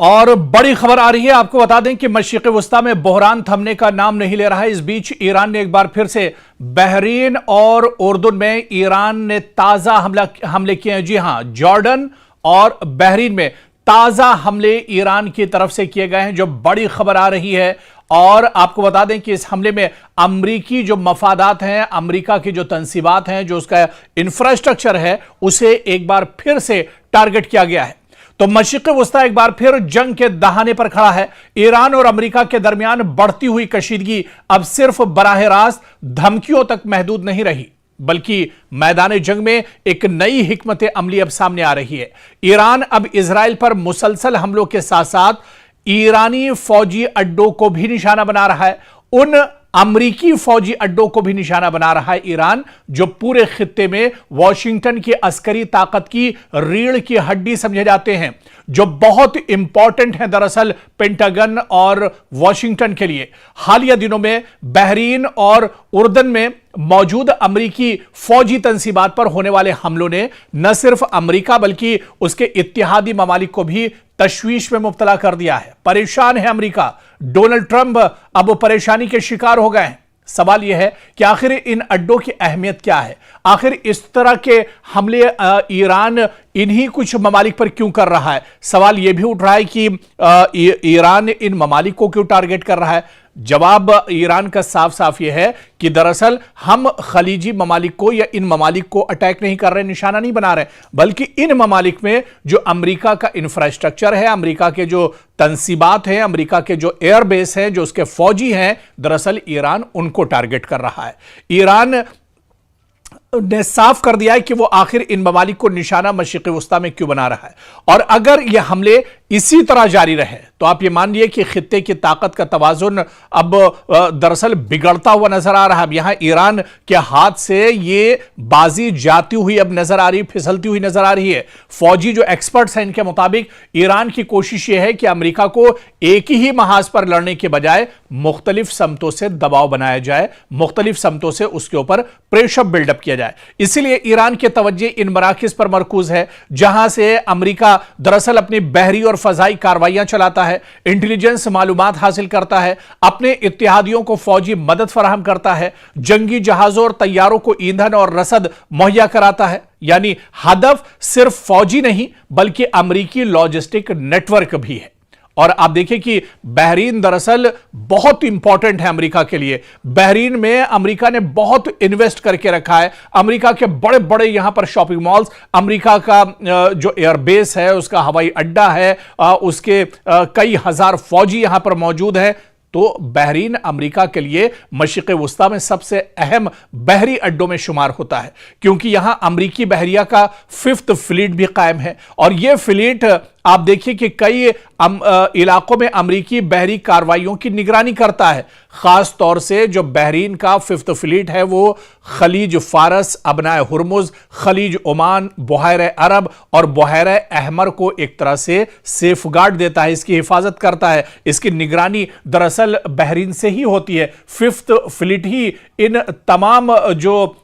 और बड़ी खबर आ रही है, आपको बता दें कि मशरिक़ वस्ता में बहरान थमने का नाम नहीं ले रहा है। इस बीच ईरान ने एक बार फिर से बहरीन और उर्दुन में ईरान ने ताजा हमले किए हैं। जी हां, जॉर्डन और बहरीन में ताजा हमले ईरान की तरफ से किए गए हैं, जो बड़ी खबर आ रही है। और आपको बता दें कि इस हमले में अमरीकी जो मफादात हैं, अमरीका की जो तंसीबात हैं, जो उसका इंफ्रास्ट्रक्चर है, उसे एक बार फिर से टारगेट किया गया है। तो मशरिक़ वस्ता एक बार फिर जंग के दहाने पर खड़ा है। ईरान और अमेरिका के दरमियान बढ़ती हुई कशीदगी अब सिर्फ बराह रास्त धमकियों तक महदूद नहीं रही, बल्कि मैदान जंग में एक नई हिकमत अमली अब सामने आ रही है। ईरान अब इजराइल पर मुसलसल हमलों के साथ साथ ईरानी फौजी अड्डों को भी निशाना बना रहा है। उन अमरीकी फौजी अड्डों को भी निशाना बना रहा है ईरान, जो पूरे खित्ते में वॉशिंगटन की अस्करी ताकत की रीढ़ की हड्डी समझे जाते हैं, जो बहुत इंपॉर्टेंट है दरअसल पेंटागन और वॉशिंगटन के लिए। हालिया दिनों में बहरीन और उर्दन में मौजूद अमरीकी फौजी तंसीबात पर होने वाले हमलों ने न सिर्फ अमरीका बल्कि उसके इत्तेहादी ममालिक को भी तशवीश में मुब्तला कर दिया है। परेशान है अमरीका। डोनाल्ड ट्रंप अब परेशानी के शिकार हो गए हैं। सवाल यह है कि आखिर इन अड्डों की अहमियत क्या है? आखिर इस तरह के हमले ईरान इन्हीं कुछ ममालिक पर क्यों कर रहा है? सवाल यह भी उठ रहा है कि ईरान इन ममालिक को क्यों टारगेट कर रहा है? जवाब ईरान का साफ साफ यह है कि दरअसल हम खलीजी ममालिक को या इन ममालिक को अटैक नहीं कर रहे, निशाना नहीं बना रहे, बल्कि इन ममालिक में जो अमेरिका का इंफ्रास्ट्रक्चर है, अमेरिका के जो तंसीबात हैं, अमेरिका के जो एयरबेस हैं, जो उसके फौजी हैं, दरअसल ईरान उनको टारगेट कर रहा है। ईरान ने साफ कर दिया है कि वो आखिर इन ममालिक को निशाना मशरिक़ वस्ता में क्यों बना रहा है। और अगर ये हमले इसी तरह जारी रहे तो आप ये मान लिए कि खित्ते की ताकत का तवाजुन अब दरअसल बिगड़ता हुआ नजर आ रहा है। अब यहां ईरान के हाथ से ये बाजी जाती हुई अब नजर आ रही, फिसलती हुई नजर आ रही है। फौजी जो एक्सपर्ट्स हैं, इनके मुताबिक ईरान की कोशिश यह है कि अमेरिका को एक ही महाज पर लड़ने के बजाय मुख्तलिफ समतों से दबाव बनाया जाए, मुख्तलिफ समतों से उसके ऊपर प्रेशर बिल्डअप किया जाए। इसीलिए ईरान के तवज्जे इन मराकिज पर मरकूज है, जहां से अमेरिका दरअसल अपनी बहरी और फजाई कार्रवाइयां चलाता है, इंटेलिजेंस मालूमात हासिल करता है, अपने इत्तेहादियों को फौजी मदद फराहम करता है, जंगी जहाजों और तैयारों को ईंधन और रसद मुहैया कराता है। यानी हदफ सिर्फ फौजी नहीं बल्कि अमेरिकी लॉजिस्टिक नेटवर्क भी है। और आप देखिए कि बहरीन दरअसल बहुत इंपॉर्टेंट है अमेरिका के लिए। बहरीन में अमेरिका ने बहुत इन्वेस्ट करके रखा है। अमेरिका के बड़े बड़े यहां पर शॉपिंग मॉल्स, अमेरिका का जो एयरबेस है, उसका हवाई अड्डा है, उसके कई हजार फौजी यहां पर मौजूद हैं। तो बहरीन अमेरिका के लिए मशरिक़ वस्ता में सबसे अहम बहरी अड्डों में शुमार होता है, क्योंकि यहां अमेरिकी बहरिया का 5th फ्लीट भी कायम है। और यह फ्लीट आप देखिए कि कई इलाकों में अमेरिकी बहरी कार्रवाइयों की निगरानी करता है। खास तौर से जो बहरीन का 5th फ्लीट है, वो खलीज फारस, अबनाए हुर्मुज, खलीज ओमान, बहर अरब और बहर अहमर को एक तरह से सेफगार्ड देता है, इसकी हिफाजत करता है। इसकी निगरानी दरअसल बहरीन से ही होती है। 5th फ्लीट ही इन तमाम जो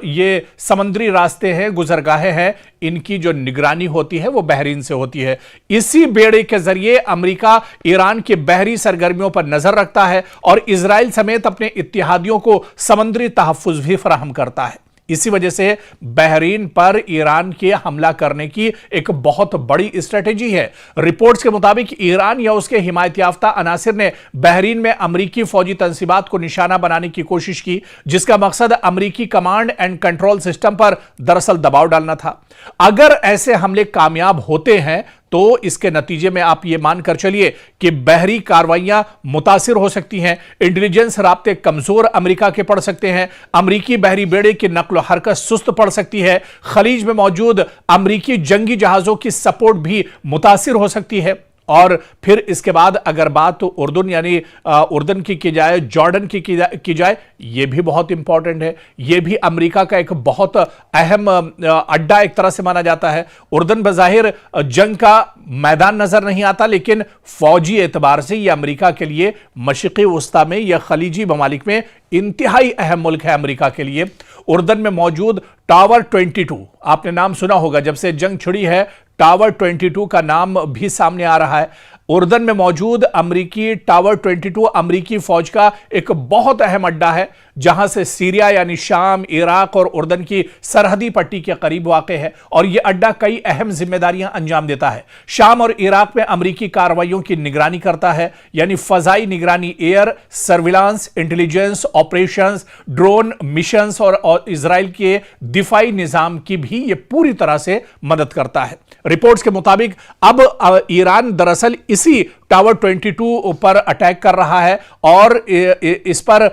ये समुद्री रास्ते हैं, गुजरगाहें हैं, इनकी जो निगरानी होती है वो बहरीन से होती है। इसी बेड़े के जरिए अमेरिका ईरान की बहरी सरगर्मियों पर नजर रखता है और इजराइल समेत अपने इत्तेहादियों को समुद्री तहफ्फुज़ भी फराहम करता है। इसी वजह से बहरीन पर ईरान के हमला करने की एक बहुत बड़ी स्ट्रेटेजी है। रिपोर्ट्स के मुताबिक ईरान या उसके हिमायत याफ्ता अनासिर ने बहरीन में अमरीकी फौजी तंसीबात को निशाना बनाने की कोशिश की, जिसका मकसद अमरीकी कमांड एंड कंट्रोल सिस्टम पर दरअसल दबाव डालना था। अगर ऐसे हमले कामयाब होते हैं तो इसके नतीजे में आप यह मानकर चलिए कि बहरी कार्रवाइयां मुतासिर हो सकती हैं, इंटेलिजेंस राब्ते कमजोर अमेरिका के पड़ सकते हैं, अमेरिकी बहरी बेड़े की नक्ल हरकत सुस्त पड़ सकती है, खलीज में मौजूद अमेरिकी जंगी जहाजों की सपोर्ट भी मुतासिर हो सकती है। और फिर इसके बाद अगर बात तो उर्दन यानी उर्दन की जाए, जॉर्डन की जाए, यह भी बहुत इंपॉर्टेंट है। यह भी अमेरिका का एक बहुत अहम अड्डा एक तरह से माना जाता है। उर्दन बज़ाहिर जंग का मैदान नजर नहीं आता, लेकिन फौजी एतबार से यह अमेरिका के लिए मशरिक़ वस्ता में या खलीजी ममालिक में इंतहाई अहम मुल्क है अमेरिका के लिए। उर्दन में मौजूद टावर 22, आपने नाम सुना होगा, जब से जंग छिड़ी है टावर 22 का नाम भी सामने आ रहा है। उर्दन में मौजूद अमरीकी टावर 22 अमरीकी फौज का एक बहुत अहम अड्डा है, जहां से सीरिया यानी शाम, इराक और उर्दन की सरहदी पट्टी के करीब वाक़ है और यह अड्डा कई अहम जिम्मेदारियां अंजाम देता है। शाम और इराक में अमरीकी कार्रवाइयों की निगरानी करता है, यानी फजाई निगरानी, air surveillance, intelligence operations, drone missions और इजराइल के दिफाई निजाम की भी यह पूरी तरह से मदद करता है। रिपोर्ट्स के मुताबिक अब ईरान दरअसल इसी टावर 22 पर अटैक कर रहा है और इस पर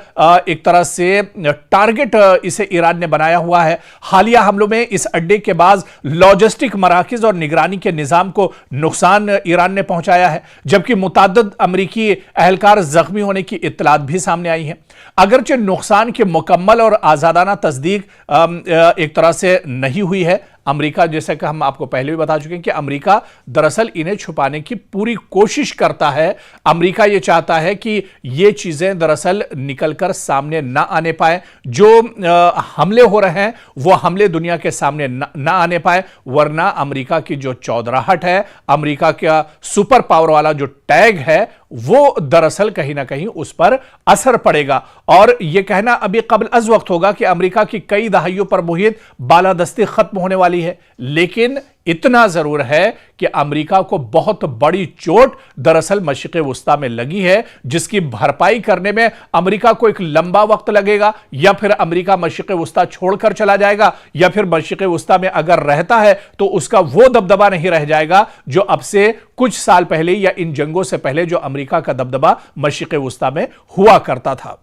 एक तरह से टारगेट इसे ईरान ने बनाया हुआ है। हालिया हमलों में इस अड्डे के बाद लॉजिस्टिक मराकज और निगरानी के निजाम को नुकसान ईरान ने पहुंचाया है, जबकि मुतअद्दिद अमरीकी एहलकार जख्मी होने की इत्तलात भी सामने आई है। अगरचे नुकसान की मुकम्मल और आजादाना तस्दीक एक तरह से नहीं हुई है। अमेरिका, जैसे कि हम आपको पहले भी बता चुके हैं कि अमेरिका दरअसल इन्हें छुपाने की पूरी कोशिश करता है। अमेरिका यह चाहता है कि ये चीजें दरअसल निकलकर सामने ना आने पाए। जो हमले हो रहे हैं वो हमले दुनिया के सामने ना आने पाए, वरना अमेरिका की जो चौधराहट है, अमेरिका का सुपर पावर वाला जो टैग है, वो दरअसल कहीं ना कहीं उस पर असर पड़ेगा। और यह कहना अभी कबल अज वक्त होगा कि अमेरिका की कई दहाइयों पर मुहित बालादस्ती खत्म होने वाली है, लेकिन इतना जरूर है कि अमेरिका को बहुत बड़ी चोट दरअसल मशरिक़ वुस्ता में लगी है, जिसकी भरपाई करने में अमेरिका को एक लंबा वक्त लगेगा, या फिर अमेरिका मशरिक़ वुस्ता छोड़कर चला जाएगा, या फिर मशरिक़ वुस्ता में अगर रहता है तो उसका वो दबदबा नहीं रह जाएगा जो अब से कुछ साल पहले या इन जंगों से पहले जो अमेरिका का दबदबा मशरिक़ वुस्ता में हुआ करता था।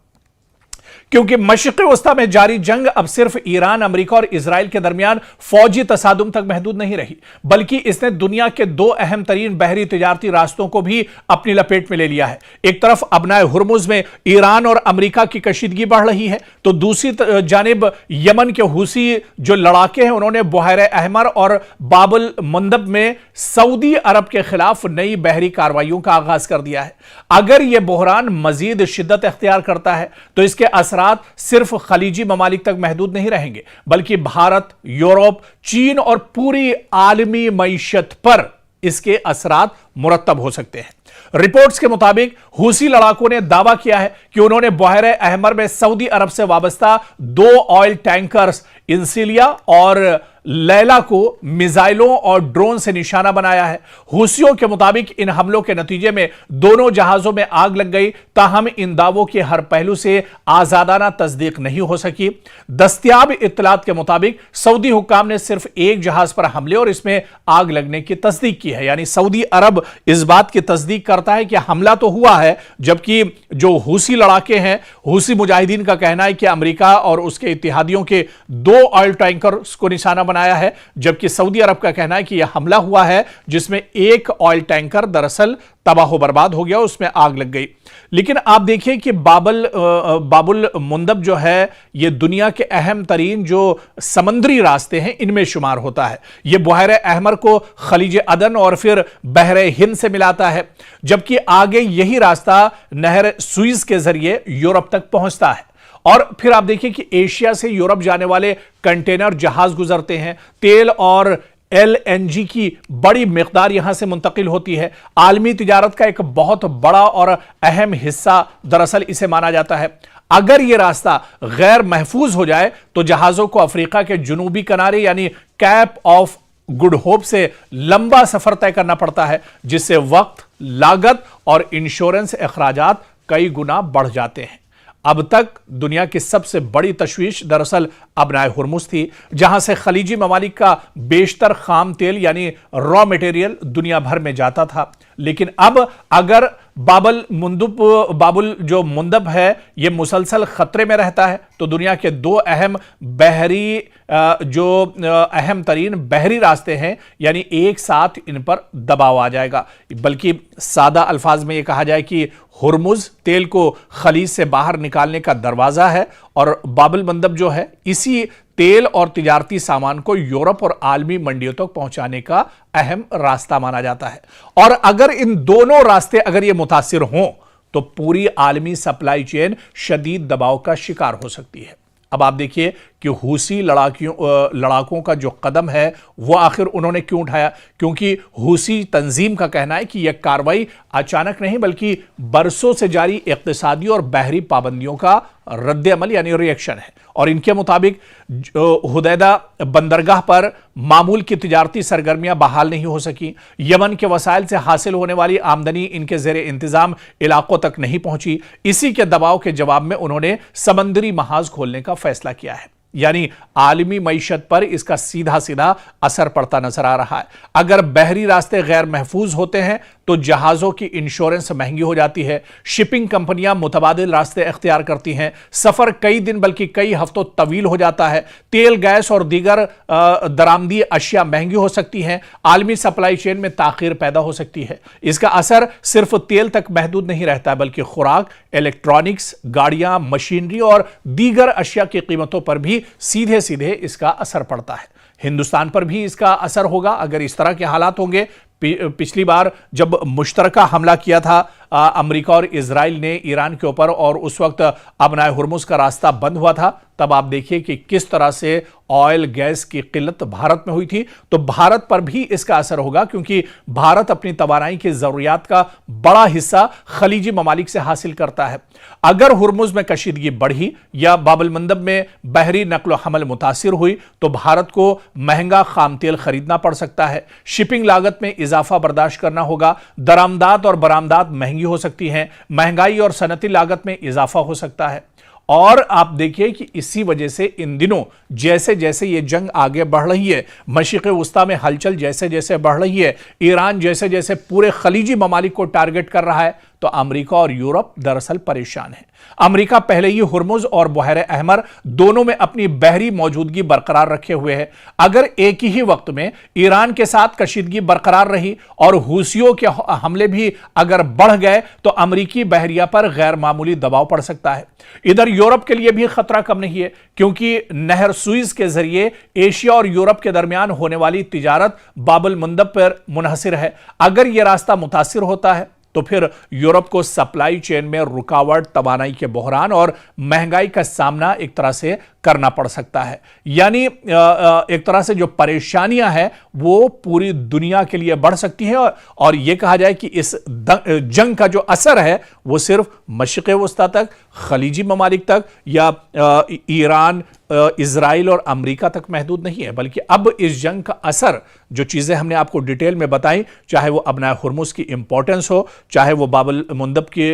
क्योंकि मशरिक़ वुस्ता में जारी जंग अब सिर्फ ईरान, अमेरिका और इजराइल के दरमियान फौजी तसादुम तक महदूद नहीं रही, बल्कि इसने दुनिया के दो अहम तरीन बहरी तिजारती रास्तों को भी अपनी लपेट में ले लिया है। एक तरफ अबनाए हुर्मुज में ईरान और अमेरिका की कशीदगी बढ़ रही है, तो दूसरी जानिब यमन के हुसी जो लड़ाके हैं, उन्होंने बुहैरे अहमर और बाबुल मंदब में सऊदी अरब के खिलाफ नई बहरी कार्रवाइयों का आगाज कर दिया है। अगर यह बहरान मजीद शिद्दत इख्तियार करता है तो इसके असरात सिर्फ खलीजी ममालिक तक महदूद नहीं रहेंगे, बल्कि भारत, यूरोप, चीन और पूरी आलमी मईशत पर इसके असरात मुरत्तब हो सकते हैं। रिपोर्ट्स के मुताबिक हुसी लड़ाकों ने दावा किया है कि उन्होंने बुहैरे अहमर में सऊदी अरब से वाबस्ता 2 ऑयल टैंकर्स इंसिलिया और लैला को मिसाइलों और ड्रोन से निशाना बनाया है। हुसियों के मुताबिक इन हमलों के नतीजे में दोनों जहाजों में आग लग गई, ताहम इन दावों के हर पहलू से आजादाना तस्दीक नहीं हो सकी। दस्तयाब इत्तलात के मुताबिक सऊदी हुक्काम ने सिर्फ एक जहाज पर हमले और इसमें आग लगने की तस्दीक की है, यानी सऊदी अरब इस बात की तस्दीक करता है कि हमला तो हुआ है, जबकि जो हुसी लड़ाके हैं, हुसी मुजाहिदीन का कहना है कि अमेरिका और उसके इत्तेहादियों के 2 ऑयल टैंकर्स को निशाना बनाया है, जबकि सऊदी अरब का कहना है कि यह हमला हुआ है जिसमें एक ऑयल टैंकर दरअसल तबाह बर्बाद हो गया, उसमें आग लग गई। लेकिन आप देखिए कि बाबुल मुंदब जो है, यह दुनिया के अहम तरीन जो समंदरी रास्ते हैं इनमें शुमार होता है। यह बुहैरे अहमर को खलीज अदन और फिर बहरे हिंद से मिलाता है, जबकि आगे यही रास्ता नहर सुइज के जरिए यूरोप तक पहुंचता है। और फिर आप देखिए कि एशिया से यूरोप जाने वाले कंटेनर जहाज गुजरते हैं, तेल और LNG की बड़ी मिकदार यहां से मुंतकिल होती है। आलमी तिजारत का एक बहुत बड़ा और अहम हिस्सा दरअसल इसे माना जाता है। अगर यह रास्ता गैर महफूज हो जाए तो जहाजों को अफ्रीका के जुनूबी किनारे यानी कैप ऑफ गुड होप से लंबा सफर तय करना पड़ता है, जिससे वक्त, लागत और इंश्योरेंस अखराजात कई गुना बढ़ जाते हैं। अब तक दुनिया की सबसे बड़ी तशवीश दरअसल अबनाए हुर्मुज थी, जहां से खलीजी ममालिक का बेशतर खाम तेल यानी रॉ मटेरियल दुनिया भर में जाता था। लेकिन अब अगर बाबुल जो मुंदब है यह मुसलसल खतरे में रहता है, तो दुनिया के 2 अहम बहरी जो अहम तरीन बहरी रास्ते हैं, यानी एक साथ इन पर दबाव आ जाएगा। बल्कि सादा अल्फाज में यह कहा जाए कि हुर्मुज तेल को खलीज से बाहर निकालने का दरवाजा है और बाबुल मंदब जो है इसी तेल और तिजारती सामान को यूरोप और आलमी मंडियों तक पहुंचाने का अहम रास्ता माना जाता है। और अगर इन दोनों रास्ते अगर ये मुतासिर हों तो पूरी आलमी सप्लाई चेन शदीद दबाव का शिकार हो सकती है। अब आप देखिए कि हूसी लड़ाकों का जो कदम है वो आखिर उन्होंने क्यों उठाया, क्योंकि हूसी तंजीम का कहना है कि यह कार्रवाई अचानक नहीं बल्कि बरसों से जारी इक्तिसादी और बहरी पाबंदियों का रद्द अमल यानी रिएक्शन है। और इनके मुताबिक हुदैदा बंदरगाह पर मामूल की तिजारती सरगर्मियां बहाल नहीं हो सकी, यमन के वसाइल से हासिल होने वाली आमदनी इनके जेर इंतजाम इलाकों तक नहीं पहुंची। इसी के दबाव के जवाब में उन्होंने समंदरी महाज खोलने का फैसला किया है, यानी आलमी मईशत पर इसका सीधा सीधा असर पड़ता नजर आ रहा है। अगर बहरी रास्ते गैर महफूज होते हैं तो जहाजों की इंश्योरेंस महंगी हो जाती है, शिपिंग कंपनियां मुतबादिल रास्ते अख्तियार करती हैं, सफर कई दिन बल्कि कई हफ्तों तवील हो जाता है, तेल गैस और दीगर दरामदी अशिया महंगी हो सकती हैं, आलमी सप्लाई चेन में ताखीर पैदा हो सकती है। इसका असर सिर्फ तेल तक महदूद नहीं रहता है बल्कि खुराक, इलेक्ट्रॉनिक्स, गाड़ियां, मशीनरी और दीगर अशिया की कीमतों पर भी सीधे सीधे इसका असर पड़ता है। हिंदुस्तान पर भी इसका असर होगा अगर इस तरह के हालात होंगे। पिछली बार जब मुश्तरका हमला किया था अमेरिका और इजराइल ने ईरान के ऊपर और उस वक्त अबनाए हुर्मुज का रास्ता बंद हुआ था, तब आप देखिए कि किस तरह से ऑयल गैस की किल्लत भारत में हुई थी। तो भारत पर भी इसका असर होगा क्योंकि भारत अपनी तवानाई की जरूरियात का बड़ा हिस्सा खलीजी ममालिक से हासिल करता है। अगर हुर्मुज में कशीदगी बढ़ी या बाबुल मंदब में बहरी नक्ल हमल मुतासिर हुई तो भारत को महंगा खाम तेल खरीदना पड़ सकता है, शिपिंग लागत में इजाफा बर्दाश्त करना होगा, दरामदात और बरामदात महंगी हो सकती हैं, महंगाई और सनती लागत में इजाफा हो सकता है। और आप देखिए कि इसी वजह से इन दिनों जैसे जैसे ये जंग आगे बढ़ रही है, मशरिक़ वुस्ता में हलचल जैसे जैसे बढ़ रही है, ईरान जैसे जैसे पूरे खलीजी ममालिक को टारगेट कर रहा है, तो अमेरिका और यूरोप दरअसल परेशान है। अमेरिका पहले ही हुर्मुज और बहर अहमर दोनों में अपनी बहरी मौजूदगी बरकरार रखे हुए है। अगर एक ही वक्त में ईरान के साथ कशीदगी बरकरार रही और हूसियों के हमले भी अगर बढ़ गए तो अमेरिकी बहरिया पर गैर मामूली दबाव पड़ सकता है। इधर यूरोप के लिए भी खतरा कम नहीं है क्योंकि नहर सुइज के जरिए एशिया और यूरोप के दरमियान होने वाली तिजारत बाबुल मंदब पर मुनहसिर है। अगर यह रास्ता मुतासिर होता है तो फिर यूरोप को सप्लाई चेन में रुकावट, तवानाई के बहरान और महंगाई का सामना एक तरह से करना पड़ सकता है। यानी एक तरह से जो परेशानियां हैं वो पूरी दुनिया के लिए बढ़ सकती हैं और यह कहा जाए कि इस जंग का जो असर है वो सिर्फ मशरिक़ वुस्ता तक, खलीजी ममालिक तक या ईरान, इजराइल और अमेरिका तक महदूद नहीं है, बल्कि अब इस जंग का असर जो चीजें हमने आपको डिटेल में बताई, चाहे वो अबनाए हुर्मुज की इंपॉर्टेंस हो, चाहे वो बाबुल मंदब की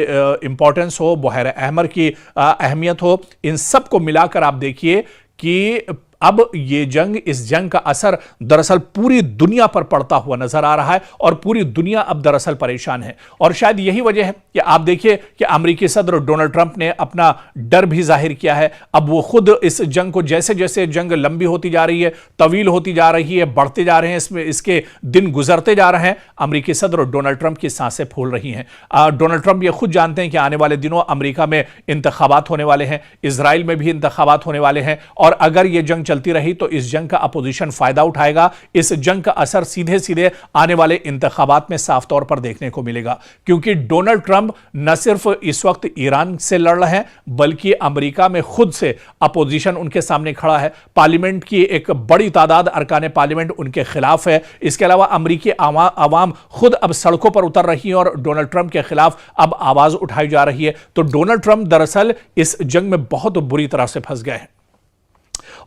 इंपॉर्टेंस हो, बहर अहमर की अहमियत हो, इन सब को मिलाकर आप देखिए कि अब ये जंग, इस जंग का असर दरअसल पूरी दुनिया पर पड़ता हुआ नजर आ रहा है और पूरी दुनिया अब दरअसल परेशान है। और शायद यही वजह है कि आप देखिए कि अमेरिकी सदर डोनाल्ड ट्रंप ने अपना डर भी जाहिर किया है। अब वो खुद इस जंग को, जैसे जैसे जंग लंबी होती जा रही है, तवील होती जा रही है, बढ़ते जा रहे हैं, इसमें इसके दिन गुजरते जा रहे हैं, अमेरिकी सदर डोनाल्ड ट्रंप की सांसें फूल रही हैं। डोनाल्ड ट्रंप ये खुद जानते हैं कि आने वाले दिनों अमेरिका में इंतखाबात होने वाले हैं, इजराइल में भी इंतखाबात होने वाले हैं और अगर ये जंग चलती रही तो इस जंग का अपोजिशन फायदा उठाएगा। इस जंग का असर सीधे सीधे आने वाले इंतखाबात में साफ तौर पर देखने को मिलेगा क्योंकि डोनाल्ड ट्रंप न सिर्फ इस वक्त ईरान से लड़ रहे हैं बल्कि अमेरिका में खुद से अपोजिशन उनके सामने खड़ा है। पार्लियामेंट की एक बड़ी तादाद अरकान पार्लियामेंट उनके खिलाफ है। इसके अलावा अमेरिकी आवाम खुद अब सड़कों पर उतर रही है और डोनाल्ड ट्रंप के खिलाफ अब आवाज उठाई जा रही है। तो डोनाल्ड ट्रंप दरअसल इस जंग में बहुत बुरी तरह से फंस गए हैं।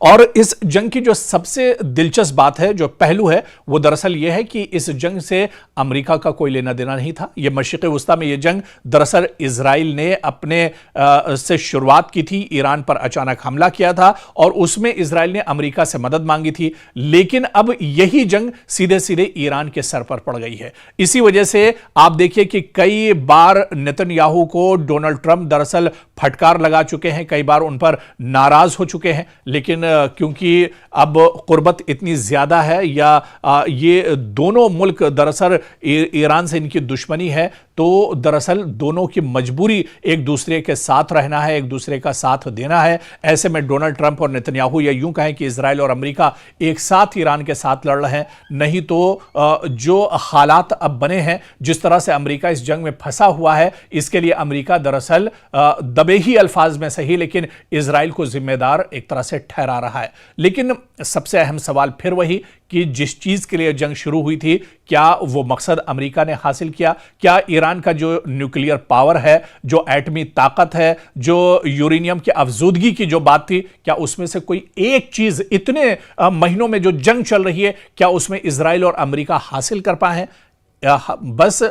और इस जंग की जो सबसे दिलचस्प बात है, जो पहलू है, वो दरअसल यह है कि इस जंग से अमेरिका का कोई लेना देना नहीं था। यह मशरिक़ वुस्ता में यह जंग दरअसल इजराइल ने अपने से शुरुआत की थी, ईरान पर अचानक हमला किया था और उसमें इजराइल ने अमेरिका से मदद मांगी थी। लेकिन अब यही जंग सीधे सीधे ईरान के सर पर पड़ गई है। इसी वजह से आप देखिए कि कई बार नेतन्याहू को डोनाल्ड ट्रंप दरअसल फटकार लगा चुके हैं, कई बार उन पर नाराज हो चुके हैं, लेकिन क्योंकि अब कुर्बत इतनी ज्यादा है या ये दोनों मुल्क दरअसल ईरान से इनकी दुश्मनी है, तो दरअसल दोनों की मजबूरी एक दूसरे के साथ रहना है, एक दूसरे का साथ देना है। ऐसे में डोनाल्ड ट्रंप और नेतन्याहू या यूं कहें कि इजराइल और अमेरिका एक साथ ईरान के साथ लड़ रहे हैं। नहीं तो जो हालात अब बने हैं, जिस तरह से अमेरिका इस जंग में फंसा हुआ है, इसके लिए अमेरिका दरअसल दबे ही अल्फाज में सही लेकिन इजराइल को जिम्मेदार एक तरह से ठहरा रहा है। लेकिन सबसे अहम सवाल फिर वही कि जिस चीज के लिए जंग शुरू हुई थी, क्या वो मकसद अमेरिका ने हासिल किया? क्या ईरान का जो न्यूक्लियर पावर है, जो एटमी ताकत है, जो यूरेनियम की अफजूदगी की जो बात थी, क्या उसमें से कोई एक चीज इतने महीनों में जो जंग चल रही है, क्या उसमें इजराइल और अमेरिका हासिल कर पाए हैं? बस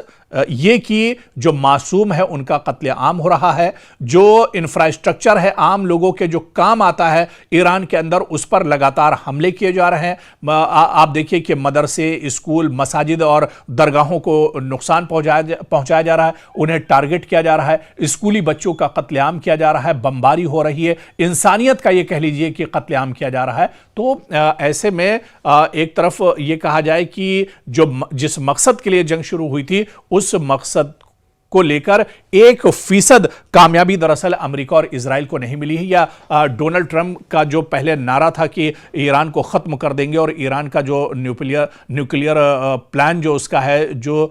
ये कि जो मासूम है उनका कत्लेआम हो रहा है, जो इंफ्रास्ट्रक्चर है आम लोगों के जो काम आता है ईरान के अंदर, उस पर लगातार हमले किए जा रहे हैं। आप देखिए कि मदरसे, स्कूल, मसाजिद और दरगाहों को नुकसान पहुंचाया जा रहा है, उन्हें टारगेट किया जा रहा है, स्कूली बच्चों का कत्लेआम किया जा रहा है, बमबारी हो रही है, इंसानियत का ये कह लीजिए कि कत्लेआम किया जा रहा है। तो ऐसे में एक तरफ ये कहा जाए कि जिस मकसद के लिए जंग शुरू हुई थी, उस मकसद को लेकर 1% कामयाबी दरअसल अमेरिका और इजराइल को नहीं मिली है। या डोनाल्ड ट्रंप का जो पहले नारा था कि ईरान को खत्म कर देंगे और ईरान का जो न्यूक्लियर प्लान जो उसका है, जो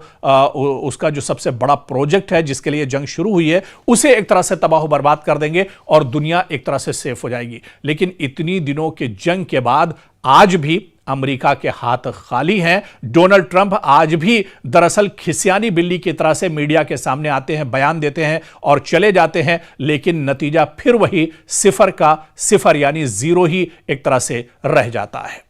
उसका जो सबसे बड़ा प्रोजेक्ट है जिसके लिए जंग शुरू हुई है, उसे एक तरह से तबाह बर्बाद कर देंगे और दुनिया एक तरह से सेफ हो जाएगी। लेकिन इतनी दिनों के जंग के बाद आज भी अमेरिका के हाथ खाली हैं। डोनाल्ड ट्रंप आज भी दरअसल खिसियानी बिल्ली की तरह से मीडिया के सामने आते हैं, बयान देते हैं और चले जाते हैं, लेकिन नतीजा फिर वही 0 का 0 यानी 0 ही एक तरह से रह जाता है।